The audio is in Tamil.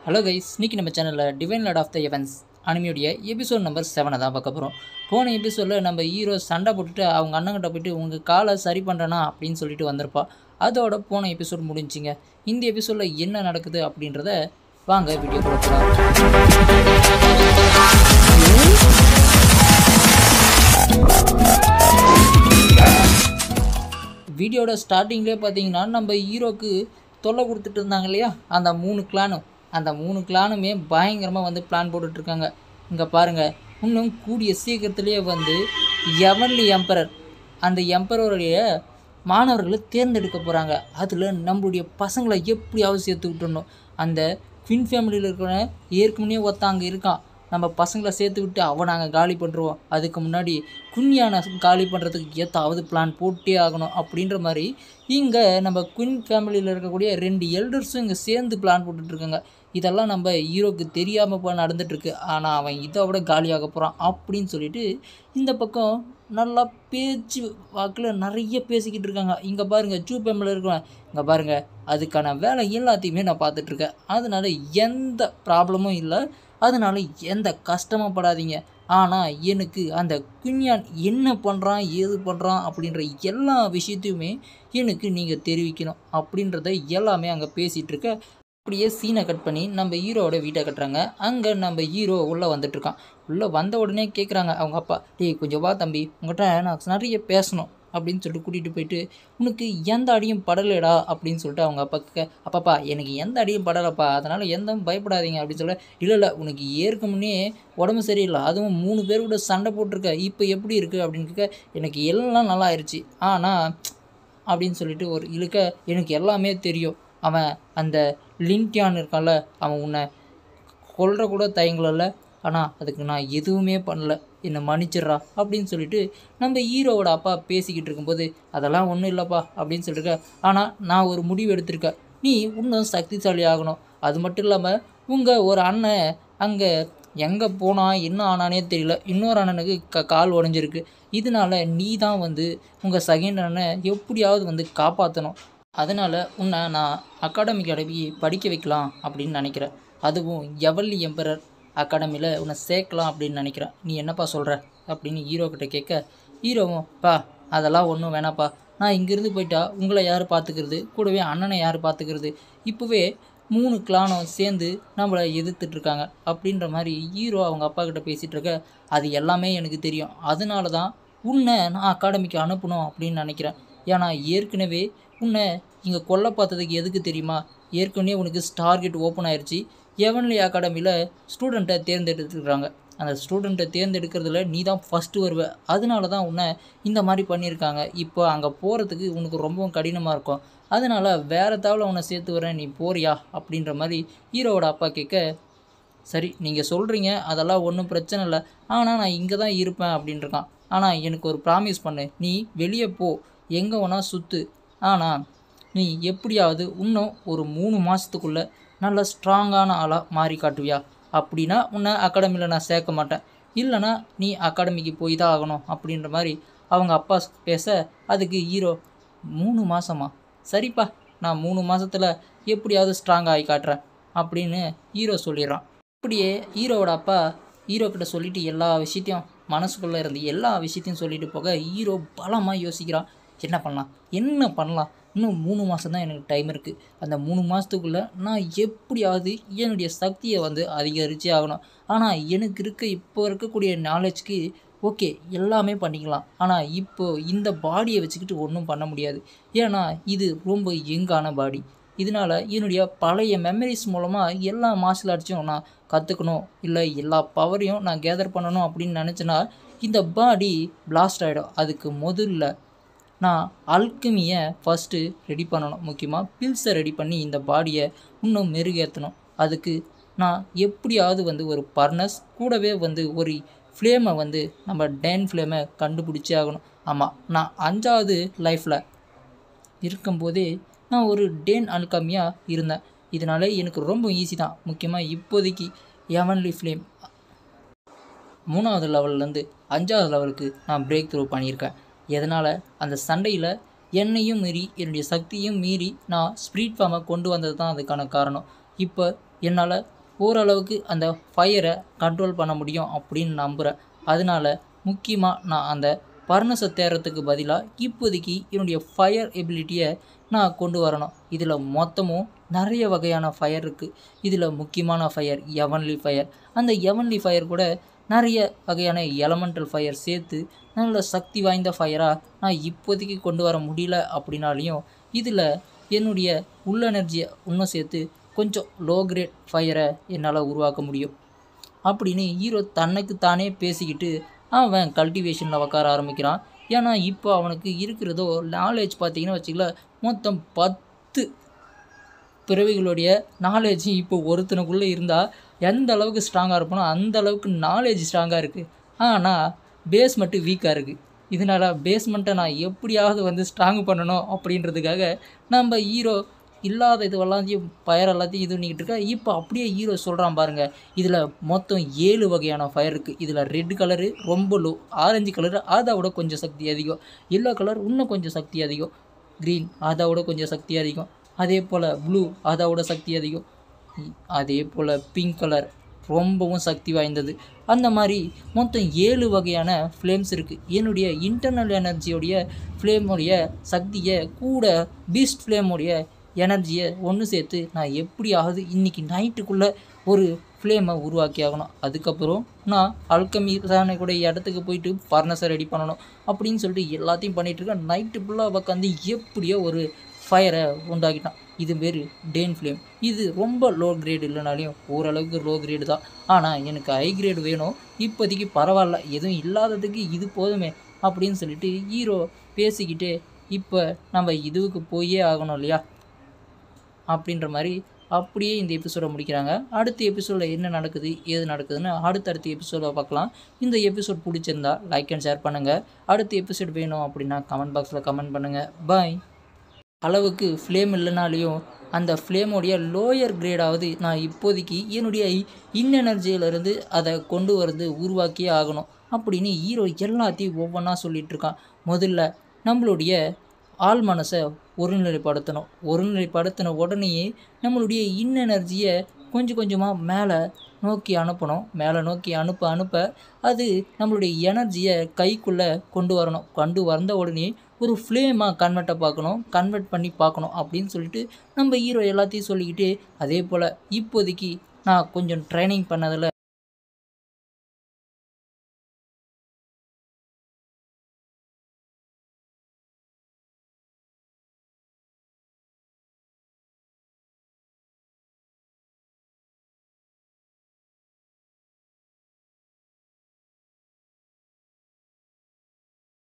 ஹலோ கைஸ், இன்னைக்கு நம்ம சேனலில் divine lord of the heavens அனிமியோடைய எபிசோட் நம்பர் 7 தான் பார்க்க போகிறோம். போன எபிசோடில் நம்ம ஹீரோ சண்டை போட்டுட்டு அவங்க அண்ணங்கிட்ட போயிட்டு உங்கள் காலை சரி பண்ணுறேனா அப்படின்னு சொல்லிட்டு வந்திருப்பா. அதோட போன எபிசோட் முடிஞ்சிங்க. இந்த எபிசோடில் என்ன நடக்குது அப்படின்றத வாங்க வீடியோ கொடுக்கலாம். வீடியோட ஸ்டார்டிங்லேயே பார்த்தீங்கன்னா நம்ம ஹீரோக்கு தொல்லை கொடுத்துட்டு இருந்தாங்க இல்லையா, அந்த 3 கிளானுமே பயங்கரமாக வந்து பிளான் போட்டுட்ருக்காங்க. இங்கே பாருங்கள், இன்னும் கூடிய சீக்கிரத்துலேயே வந்து எவன்லி எம்பரர் அந்த எம்பரருடைய மாணவர்களை தேர்ந்தெடுக்க போகிறாங்க. அதில் நம்மளுடைய பசங்களை எப்படியாவது சேர்த்து விட்டுடணும். அந்த ஃபின் ஃபேமிலியில் இருக்கிற ஏற்கனவே ஒருத்தங்க இருக்கான், நம்ம பசங்களை சேர்த்து விட்டு அவன் நாங்கள் காலி பண்ணுறோம். அதுக்கு முன்னாடி குன்யானை காலி பண்ணுறதுக்கு ஏற்றாவது பிளான் போட்டே ஆகணும் அப்படின்ற மாதிரி இங்கே நம்ம குயின் ஃபேமிலியில் இருக்கக்கூடிய 2 எல்டர்ஸும் இங்கே சேர்ந்து பிளான் போட்டுட்ருக்காங்க. இதெல்லாம் நம்ம ஹீரோக்கு தெரியாமல் இப்போ நடந்துகிட்ருக்கு. ஆனால் அவன் இதை விட காலியாக போகிறான் அப்படின்னு சொல்லிட்டு இந்த பக்கம் நல்லா பேச்சு வாக்கில் நிறைய பேசிக்கிட்டு இருக்காங்க. இங்கே பாருங்கள், ஜூ ஃபேமிலியில் இருக்கிறவன் இங்கே பாருங்கள், அதுக்கான வேலை எல்லாத்தையுமே நான் பார்த்துட்ருக்கேன். அதனால் எந்த ப்ராப்ளமும் இல்லை, அதனால எந்த கஷ்டமும் படாதீங்க. ஆனால் எனக்கு அந்த குன்யான் என்ன பண்ணுறான் ஏது பண்ணுறான் அப்படின்ற எல்லா விஷயத்தையுமே எனக்கு நீங்கள் தெரிவிக்கணும் அப்படின்றத எல்லாமே அங்கே பேசிகிட்ருக்க. அப்படியே சீனை கட் பண்ணி நம்ம ஹீரோவோட வீட்டை கட்டுறாங்க. அங்கே நம்ம ஹீரோ உள்ளே வந்துட்டுருக்கான். உள்ளே வந்த உடனே கேட்குறாங்க அவங்க அப்பா, டேய் கொஞ்சம் வா தம்பி, உங்கள்கிட்ட நான் நிறைய பேசணும் அப்படின்னு சொல்லிட்டு கூட்டிகிட்டு போயிட்டு, உனக்கு எந்த அடியும் படலைடா அப்படின்னு சொல்லிட்டு அவங்க அப்பாவுக்கு, அப்பாப்பா எனக்கு எந்த அடியும் படலைப்பா, அதனால் எந்த பயப்படாதீங்க அப்படின்னு சொல்ல, இல்லை உனக்கு ஏற்கனவே உடம்பு சரியில்லை, அதுவும் 3 பேர் கூட சண்டை போட்டிருக்க, இப்போ எப்படி இருக்குது அப்படின்னு கேட்க, எனக்கு எல்லாம் நல்லா ஆயிடுச்சு, ஆனால் அப்படின்னு சொல்லிட்டு ஒரு இழுக்க, எனக்கு எல்லாமே தெரியும், அவன் அந்த லின்டியான் இருக்கான்ல, அவன் உன்னை கொல்ற கூட தயங்கல, ஆனால் அதுக்கு நான் எதுவுமே பண்ணல, என்னை மன்னிச்சிட்றா அப்படின்னு சொல்லிட்டு நம்ம ஹீரோவோட அப்பா பேசிக்கிட்டு இருக்கும்போது, அதெல்லாம் ஒன்றும் இல்லைப்பா அப்படின்னு சொல்லியிருக்க, ஆனால் நான் ஒரு முடிவு எடுத்திருக்கேன், நீ இன்னும் சக்திசாலி ஆகணும். அது மட்டும் இல்லாமல் உங்கள் ஒரு அண்ணன் அங்கே எங்கே போனால் என்ன ஆனானே தெரியல, இன்னொரு அண்ணனுக்கு கால் உடஞ்சிருக்கு, இதனால் நீ தான் வந்து உங்கள் செகண்ட் அண்ணனை எப்படியாவது வந்து காப்பாற்றணும். அதனால் உன்னை நான் அகாடமிக்கு அனுப்பி படிக்க வைக்கலாம் அப்படின்னு நினைக்கிறேன். அதுவும் எவன்லி எம்பரர் அகாடமியில் உன்னை சேர்க்கலாம் அப்படின்னு நினைக்கிறேன். நீ என்னப்பா சொல்கிற அப்படின்னு ஹீரோக்கிட்ட கேட்க, ஹீரோவும் பா அதெல்லாம் ஒன்றும் வேணாப்பா, நான் இங்கேருந்து போயிட்டா உங்களை யார் பார்த்துக்கிறது, கூடவே அண்ணனை யார் பார்த்துக்கிறது, இப்போவே 3 கிளானும் சேர்ந்து நம்மளை எதிர்த்துட்ருக்காங்க அப்படின்ற மாதிரி ஹீரோ அவங்க அப்பா கிட்ட பேசிகிட்டு இருக்க. அது எல்லாமே எனக்கு தெரியும், அதனால தான் உன்னை நான் அகாடமிக்கு அனுப்பணும் அப்படின்னு நினைக்கிறேன். ஏன்னா ஏற்கனவே உன்னை இங்கே கொல்ல பார்த்ததுக்கு எதுக்கு தெரியுமா, ஏற்கனவே உனக்கு டார்கெட் ஓப்பன் ஆயிடுச்சு, எவன்லி அகாடமியில் ஸ்டூடெண்ட்டை தேர்ந்தெடுத்துருக்குறாங்க, அந்த ஸ்டூடெண்ட்டை தேர்ந்தெடுக்கிறதுல நீ தான் ஃபஸ்ட்டு வருவ, அதனால தான் உன்னை இந்த மாதிரி பண்ணியிருக்காங்க. இப்போ அங்கே போகிறதுக்கு உனக்கு ரொம்பவும் கடினமாக இருக்கும், அதனால் வேறு தாவில் உன்னை சேர்த்து வரேன், நீ போறியா அப்படின்ற மாதிரி ஹீரோவோட அப்பா கேட்க, சரி நீங்கள் சொல்கிறீங்க, அதெல்லாம் ஒன்றும் பிரச்சனை இல்லை, ஆனால் நான் இங்கே தான் இருப்பேன் அப்படின்ட்டுருக்கான். ஆனால் எனக்கு ஒரு ப்ராமிஸ் பண்ணு, நீ வெளியே போ, எங்கே வேணால் சுற்று, ஆனால் நீ எப்படியாவது இன்னும் ஒரு 3 மாதத்துக்குள்ளே நல்ல ஸ்ட்ராங்கான ஆளாக மாறி காட்டுவியா, அப்படின்னா உன்னை அகாடமியில் நான் சேர்க்க மாட்டேன், இல்லைனா நீ அகாடமிக்கு போய் தான் ஆகணும் அப்படின்ற மாதிரி அவங்க அப்பா பேச, அதுக்கு ஹீரோ 3 மாதமா, சரிப்பா நான் 3 மாதத்தில் எப்படியாவது ஸ்ட்ராங் ஆகி காட்டுறேன் அப்படின்னு ஹீரோ சொல்லிடுறான். அப்படியே ஹீரோவோட அப்பா ஹீரோக்கிட்ட சொல்லிவிட்டு எல்லா விஷயத்தையும் மனசுக்குள்ளே இருந்து எல்லா விஷயத்தையும் சொல்லிட்டு போக, ஹீரோ பலமாக யோசிக்கிறான், என்ன பண்ணலாம், இன்னும் 3 மாதம் தான் எனக்கு டைம் இருக்குது, அந்த 3 மாதத்துக்குள்ளே நான் எப்படியாவது என்னுடைய சக்தியை வந்து அதிகரிச்சே ஆகணும். ஆனால் எனக்கு இப்போ இருக்கக்கூடிய நாலேஜ்க்கு ஓகே எல்லாமே பண்ணிக்கலாம், ஆனால் இப்போது இந்த பாடியை வச்சுக்கிட்டு ஒன்றும் பண்ண முடியாது, ஏன்னா இது ரொம்ப யங்கான பாடி, இதனால் என்னுடைய பழைய மெமரிஸ் மூலமாக எல்லா மார்ஷல் ஆர்ட்ஸையும் நான் கற்றுக்கணும், இல்லை எல்லா பவரையும் நான் கேதர் பண்ணணும் அப்படின்னு நினச்சேன்னா இந்த பாடி பிளாஸ்ட் ஆகிடும். அதுக்கு முதல்ல நான் அல்கெமியை ஃபஸ்ட்டு ரெடி பண்ணணும், முக்கியமாக பில்ஸை ரெடி பண்ணி இந்த பாடியை இன்னும் மெருகேற்றணும். அதுக்கு நான் எப்படியாவது வந்து ஒரு பர்னஸ் கூடவே வந்து ஒரு ஃப்ளேமை வந்து நம்ம டேன் ஃப்ளேமை கண்டுபிடிச்சே ஆகணும். ஆமாம், நான் 5வது லைஃப்பில் இருக்கும்போதே நான் ஒரு டேன் அல்கெமியாக இருந்தேன், இதனால் எனக்கு ரொம்ப ஈஸி தான். முக்கியமாக இப்போதைக்கு எவன்லி ஃப்ளேம் 3வது லெவல்லேருந்து 5வது லெவலுக்கு நான் பிரேக் த்ரூ பண்ணியிருக்கேன். எதனால் அந்த சண்டையில் என்னையும் மீறி என்னுடைய சக்தியும் மீறி நான் ஸ்பிரிட் ஃபார்மை கொண்டு வந்தது தான் அதுக்கான காரணம். இப்போ என்னால் ஓரளவுக்கு அந்த ஃபயரை கண்ட்ரோல் பண்ண முடியும் அப்படின்னு நம்புகிறேன். அதனால முக்கியமாக நான் அந்த பர்னஸை தேடுறதுக்கு பதிலாக இப்போதைக்கு என்னுடைய ஃபயர் எபிலிட்டியை நான் கொண்டு வரணும். இதில் மொத்தமும் நிறைய வகையான ஃபயர் இருக்குது. இதில் முக்கியமான ஃபயர் எவன்லி ஃபயர். அந்த எவன்லி ஃபயர் கூட நிறைய வகையான எலமெண்டல் ஃபயர் சேர்த்து நல்ல சக்தி வாய்ந்த ஃபயராக நான் இப்போதைக்கு கொண்டு வர முடியல அப்படின்னாலையும் இதில் என்னுடைய உள்ள எனர்ஜியை இன்னும் சேர்த்து கொஞ்சம் லோ கிரேட் ஃபயரை என்னால் உருவாக்க முடியும் அப்படின்னு ஹீரோ தன்னுக்கு தானே பேசிக்கிட்டு அவன் கல்டிவேஷனில் உட்கார ஆரம்பிக்கிறான். ஏன்னா இப்போ அவனுக்கு இருக்கிறதோ நாலேஜ் பார்த்தீங்கன்னா வச்சுக்கல, மொத்தம் 10 பிறவிகளுடைய நாலேஜ் இப்போ ஒருத்தனுக்குள்ளே இருந்தால் எந்த அளவுக்கு ஸ்ட்ராங்காக இருப்பானோ அந்த அளவுக்கு நாலேஜ் ஸ்ட்ராங்காக இருக்குது. ஆனால் பேஸ்மெண்ட்டு வீக்காக இருக்குது. இதனால் பேஸ்மெண்ட்டை நான் எப்படியாவது ஸ்ட்ராங் பண்ணணும் அப்படின்றதுக்காக நம்ம ஹீரோ இல்லாத இது எல்லாத்தையும் ஃபயர் எல்லாத்தையும் இது பண்ணிக்கிட்டு இருக்கா. இப்போ அப்படியே ஹீரோ சொல்கிறான் பாருங்கள், இதில் மொத்தம் 7 வகையான ஃபயர் இருக்குது. இதில் ரெட் கலரு ரொம்ப லோ, ஆரஞ்சு கலரு அதை விட கொஞ்சம் சக்தி அதிகம், எல்லோ கலர் இன்னும் கொஞ்சம் சக்தி அதிகம், க்ரீன் அதை விட கொஞ்சம் சக்தி அதிகம், அதே போல் ப்ளூ அதை விட சக்தி அதிகம், அதே போல் பிங்க் கலர் ரொம்பவும் சக்தி வாய்ந்தது. அந்த மாதிரி மொத்தம் 7 வகையான ஃப்ளேம்ஸ் இருக்குது. என்னுடைய இன்டர்னல் எனர்ஜியோடைய ஃப்ளேமுடைய சக்தியை கூட பீஸ்ட் ஃப்ளேமுடைய எனர்ஜியை ஒன்று சேர்த்து நான் எப்படியாவது இன்றைக்கி நைட்டுக்குள்ளே ஒரு ஃப்ளேமை உருவாக்கி ஆகணும். அதுக்கப்புறம் நான் அல்கமிசான கூட இடத்துக்கு போயிட்டு ஃபர்னஸை ரெடி பண்ணணும் அப்படின்னு சொல்லிட்டு எல்லாத்தையும் பண்ணிகிட்ருக்கேன். நைட்டு ஃபுல்லாக உட்காந்து எப்படியோ ஒரு ஃபயரை உண்டாக்கிட்டான். இது பேர் டேன் ஃப்ளேம். இது ரொம்ப லோ கிரேடு இல்லைனாலையும் ஓரளவுக்கு லோ கிரேடு தான். ஆனால் எனக்கு ஹை கிரேடு வேணும். இப்போதைக்கு பரவாயில்ல, எதுவும் இல்லாததுக்கு இது போதுமே அப்படின்னு சொல்லிட்டு ஹீரோ பேசிக்கிட்டு இப்போ நம்ம இதுவுக்கு போயே ஆகணும் இல்லையா அப்படின்ற மாதிரி அப்படியே இந்த எபிசோடை முடிக்கிறாங்க. அடுத்த எபிசோடில் என்ன நடக்குது ஏது நடக்குதுன்னு அடுத்தடுத்த எபிசோடில் பார்க்கலாம். இந்த எபிசோட் பிடிச்சிருந்தா லைக் அண்ட் ஷேர் பண்ணுங்கள். அடுத்த எபிசோட் வேணும் அப்படின்னா கமெண்ட் பாக்ஸில் கமெண்ட் பண்ணுங்கள். பாய். அளவுக்கு ஃப்ளேம் இல்லைனாலையும் அந்த ஃப்ளேமோடைய லோயர் கிரேடாவது நான் இப்போதைக்கு என்னுடைய எனர்ஜியிலேருந்து அதை கொண்டு வரது உருவாக்கியே ஆகணும் அப்படின்னு ஹீரோ எல்லாத்தையும் ஒவ்வொன்றா சொல்லிகிட்ருக்கான். முதல்ல நம்மளுடைய ஆள் மனசை ஒருநிலைப்படுத்தணும். ஒருநிலைப்படுத்தின உடனேயே நம்மளுடைய எனர்ஜியை கொஞ்சம் கொஞ்சமாக மேலே நோக்கி அனுப்பணும். மேலே நோக்கி அனுப்ப அது நம்மளுடைய எனர்ஜியை கைக்குள்ளே கொண்டு வரணும். கொண்டு வந்த உடனே ஒரு ஃப்ளேமாக கன்வெர்ட் பண்ணி பார்க்கணும் அப்படின்னு சொல்லிட்டு நம்ம ஹீரோ எல்லாத்தையும் சொல்லிக்கிட்டு, அதே போல் இப்போதைக்கு நான் கொஞ்சம் ட்ரைனிங் பண்ணதில்